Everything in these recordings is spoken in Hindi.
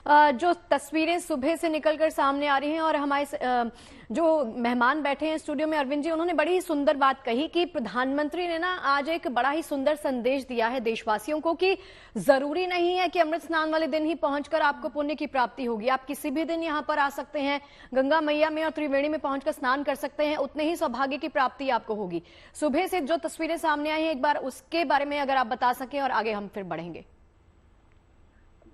जो तस्वीरें सुबह से निकलकर सामने आ रही हैं और हमारे जो मेहमान बैठे हैं स्टूडियो में अरविंद जी, उन्होंने बड़ी ही सुंदर बात कही कि प्रधानमंत्री ने ना आज एक बड़ा ही सुंदर संदेश दिया है देशवासियों को कि जरूरी नहीं है कि अमृत स्नान वाले दिन ही पहुंचकर आपको पुण्य की प्राप्ति होगी। आप किसी भी दिन यहाँ पर आ सकते हैं, गंगा मैया में और त्रिवेणी में पहुंचकर स्नान कर सकते हैं, उतने ही सौभाग्य की प्राप्ति आपको होगी। सुबह से जो तस्वीरें सामने आई हैं, एक बार उसके बारे में अगर आप बता सकें और आगे हम फिर बढ़ेंगे।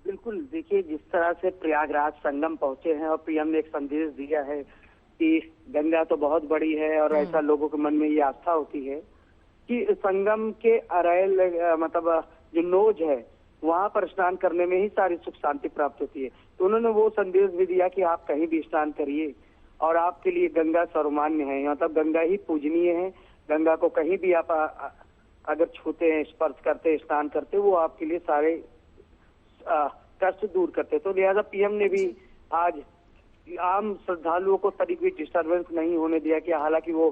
बिल्कुल, देखिए जिस तरह से प्रयागराज संगम पहुंचे हैं और पीएम ने एक संदेश दिया है कि गंगा तो बहुत बड़ी है और ऐसा लोगों के मन में ये आस्था होती है कि संगम के अरैल मतलब जो नोज है वहां पर स्नान करने में ही सारी सुख शांति प्राप्त होती है। तो उन्होंने वो संदेश भी दिया कि आप कहीं भी स्नान करिए और आपके लिए गंगा सर्वमान्य है, मतलब गंगा ही पूजनीय है। गंगा को कहीं भी आप अगर छूते हैं, स्पर्श करते, स्नान करते, वो आपके लिए सारे कष्ट दूर करते। तो लिहाजा पीएम ने भी आज आम श्रद्धालुओं को तनिक भी डिस्टर्बेंस नहीं होने दिया कि हालांकि वो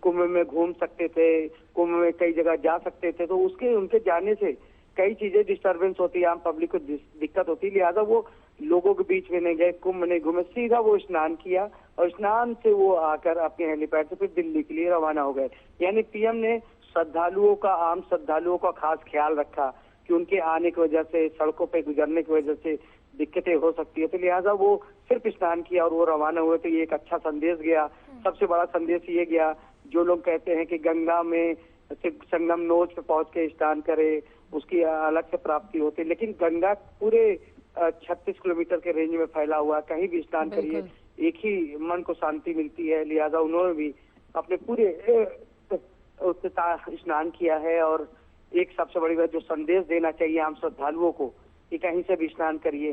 कुंभ में घूम सकते थे, कुंभ में कई जगह जा सकते थे, तो उनके जाने से कई चीजें डिस्टर्बेंस होती है, आम पब्लिक को दिक्कत होती है। लिहाजा वो लोगों के बीच में नहीं गए, कुंभ नहीं घूमे, सीधा वो स्नान किया और स्नान से वो आकर अपने हेलीपैड से फिर दिल्ली के लिए रवाना हो गए। यानी पीएम ने श्रद्धालुओं का, आम श्रद्धालुओं का खास ख्याल रखा कि उनके आने की वजह से, सड़कों पे गुजरने की वजह से दिक्कतें हो सकती है। तो लिहाजा वो सिर्फ स्नान किया और वो रवाना हुए। तो ये एक अच्छा संदेश गया। सबसे बड़ा संदेश ये गया, जो लोग कहते हैं कि गंगा में सिर्फ संगम नोज पे पहुंच के स्नान करे, उसकी अलग से प्राप्ति होती है, लेकिन गंगा पूरे 36 किलोमीटर के रेंज में फैला हुआ, कहीं भी स्नान करिए, एक ही मन को शांति मिलती है। लिहाजा उन्होंने भी अपने पूरे स्नान किया है और एक सबसे बड़ी बात जो संदेश देना चाहिए आम श्रद्धालुओं को कि कहीं से भी स्नान करिए,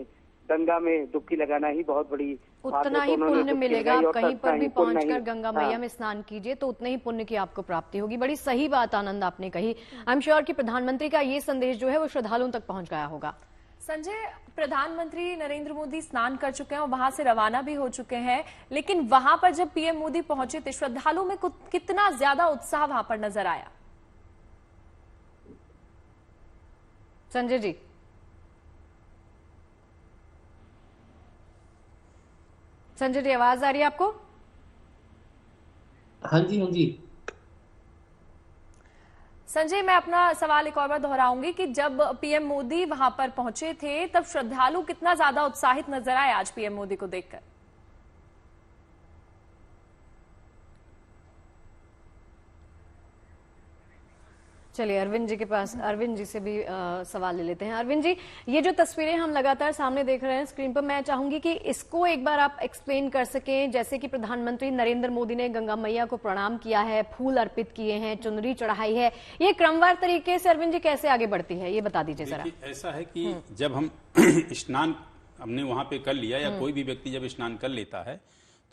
गंगा में डुबकी लगाना ही बहुत बड़ी उतना ही पुण्य मिलेगा। आप कहीं पर भी पहुंचकर गंगा मैया में स्नान कीजिए तो उतने ही पुण्य की आपको प्राप्ति होगी। बड़ी सही बात आनंद आपने कही। आई एम श्योर कि प्रधानमंत्री का ये संदेश जो है वो श्रद्धालुओं तक पहुंच गया होगा। संजय, प्रधानमंत्री नरेंद्र मोदी स्नान कर चुके हैं और वहां से रवाना भी हो चुके हैं, लेकिन वहां पर जब पीएम मोदी पहुंचे थे, श्रद्धालुओं में कितना ज्यादा उत्साह वहां पर नजर आया? संजय जी, संजय जी आवाज आ रही है आपको? हाँ जी, हाँ जी। संजय, मैं अपना सवाल एक और बार दोहराऊंगी कि जब पीएम मोदी वहां पर पहुंचे थे तब श्रद्धालु कितना ज्यादा उत्साहित नजर आए आज पीएम मोदी को देखकर? चलिए अरविंद जी के पास, अरविंद जी से भी सवाल ले लेते हैं। अरविंद जी, ये जो तस्वीरें हम लगातार सामने देख रहे हैं स्क्रीन पर, मैं चाहूंगी कि इसको एक बार आप एक्सप्लेन कर सकें। जैसे कि प्रधानमंत्री नरेंद्र मोदी ने गंगा मैया को प्रणाम किया है, फूल अर्पित किए हैं, चुनरी चढ़ाई है, ये क्रमवार तरीके से अरविंद जी कैसे आगे बढ़ती है, ये बता दीजिए जरा। ऐसा है कि जब हम स्नान हमने वहां पे कर लिया या कोई भी व्यक्ति जब स्नान कर लेता है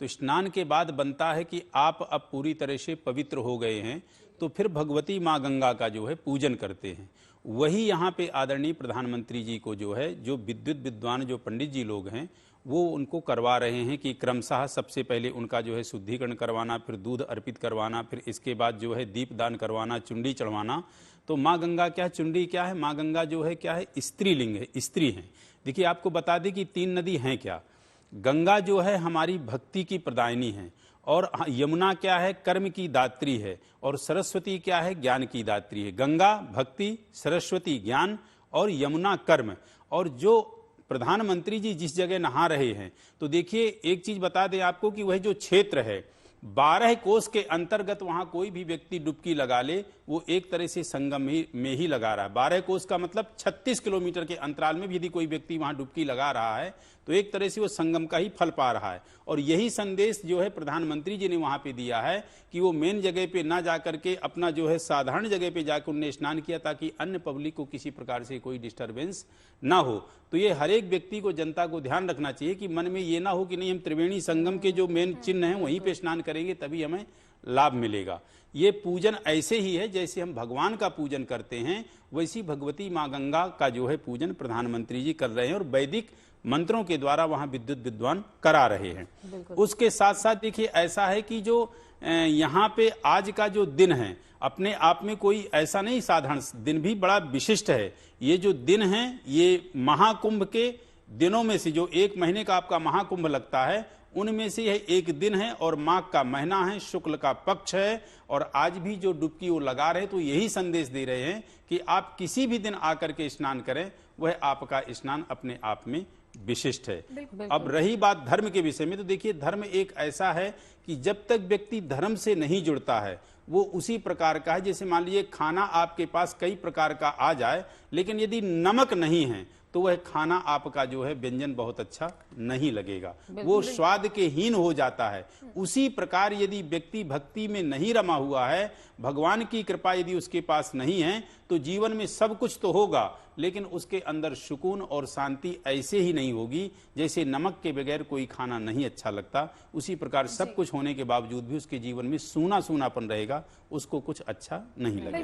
तो स्नान के बाद बनता है कि आप अब पूरी तरह से पवित्र हो गए हैं, तो फिर भगवती माँ गंगा का जो है पूजन करते हैं। वही यहाँ पे आदरणीय प्रधानमंत्री जी को जो है, जो विद्वान जो पंडित जी लोग हैं वो उनको करवा रहे हैं कि क्रमशः सबसे पहले उनका जो है शुद्धिकरण करवाना, फिर दूध अर्पित करवाना, फिर इसके बाद जो है दीपदान करवाना, चुंडी चढ़वाना। तो माँ गंगा क्या है, चुंडी क्या है, माँ गंगा जो है क्या है, स्त्रीलिंग है, स्त्री है। देखिए आपको बता दें कि 3 नदी हैं क्या। गंगा जो है हमारी भक्ति की प्रदायिनी है, और यमुना क्या है, कर्म की दात्री है, और सरस्वती क्या है, ज्ञान की दात्री है। गंगा भक्ति, सरस्वती ज्ञान और यमुना कर्म। और जो प्रधानमंत्री जी जिस जगह नहा रहे हैं, तो देखिए एक चीज बता दें आपको कि वह जो क्षेत्र है 12 कोस के अंतर्गत, वहां कोई भी व्यक्ति डुबकी लगा ले वो एक तरह से संगम में ही लगा रहा है। 12 कोस का मतलब 36 किलोमीटर के अंतराल में भी यदि कोई व्यक्ति वहां डुबकी लगा रहा है तो एक तरह से वो संगम का ही फल पा रहा है। और यही संदेश जो है प्रधानमंत्री जी ने वहां पे दिया है कि वो मेन जगह पे ना जाकर के अपना जो है साधारण जगह पे जाकर उन्होंने स्नान किया, ताकि अन्य पब्लिक को किसी प्रकार से कोई डिस्टर्बेंस ना हो। तो ये हर एक व्यक्ति को, जनता को ध्यान रखना चाहिए कि मन में ये ना हो कि नहीं हम त्रिवेणी संगम के जो मेन चिन्ह है वहीं पे स्नान करेंगे तभी हमें लाभ मिलेगा। ये पूजन ऐसे ही है जैसे हम भगवान का पूजन करते हैं, वैसी भगवती माँ गंगा का जो है पूजन प्रधानमंत्री जी कर रहे हैं और वैदिक मंत्रों के द्वारा वहां विद्वान करा रहे हैं। उसके साथ साथ देखिए ऐसा है कि जो यहाँ पे आज का जो दिन है अपने आप में कोई ऐसा नहीं, साधारण दिन भी बड़ा विशिष्ट है। ये जो दिन है ये महाकुंभ के दिनों में से जो एक महीने का आपका महाकुंभ लगता है उनमें से यह एक दिन है और माघ का महीना है, शुक्ल का पक्ष है। और आज भी जो डुबकी वो लगा रहे तो यही संदेश दे रहे हैं कि आप किसी भी दिन आकर के स्नान करें, वह आपका स्नान अपने आप में विशिष्ट है। अब रही बात धर्म के विषय में, तो देखिए धर्म एक ऐसा है कि जब तक व्यक्ति धर्म से नहीं जुड़ता है वो उसी प्रकार का है जैसे मान लीजिए खाना आपके पास कई प्रकार का आ जाए, लेकिन यदि नमक नहीं है तो वह खाना आपका जो है व्यंजन बहुत अच्छा नहीं लगेगा, वो स्वाद के हीन हो जाता है। उसी प्रकार यदि व्यक्ति भक्ति में नहीं रमा हुआ है, भगवान की कृपा यदि उसके पास नहीं है, तो जीवन में सब कुछ तो होगा लेकिन उसके अंदर सुकून और शांति ऐसे ही नहीं होगी जैसे नमक के बगैर कोई खाना नहीं अच्छा लगता। उसी प्रकार सब कुछ होने के बावजूद भी उसके जीवन में सूना सूनापन रहेगा, उसको कुछ अच्छा नहीं लगेगा।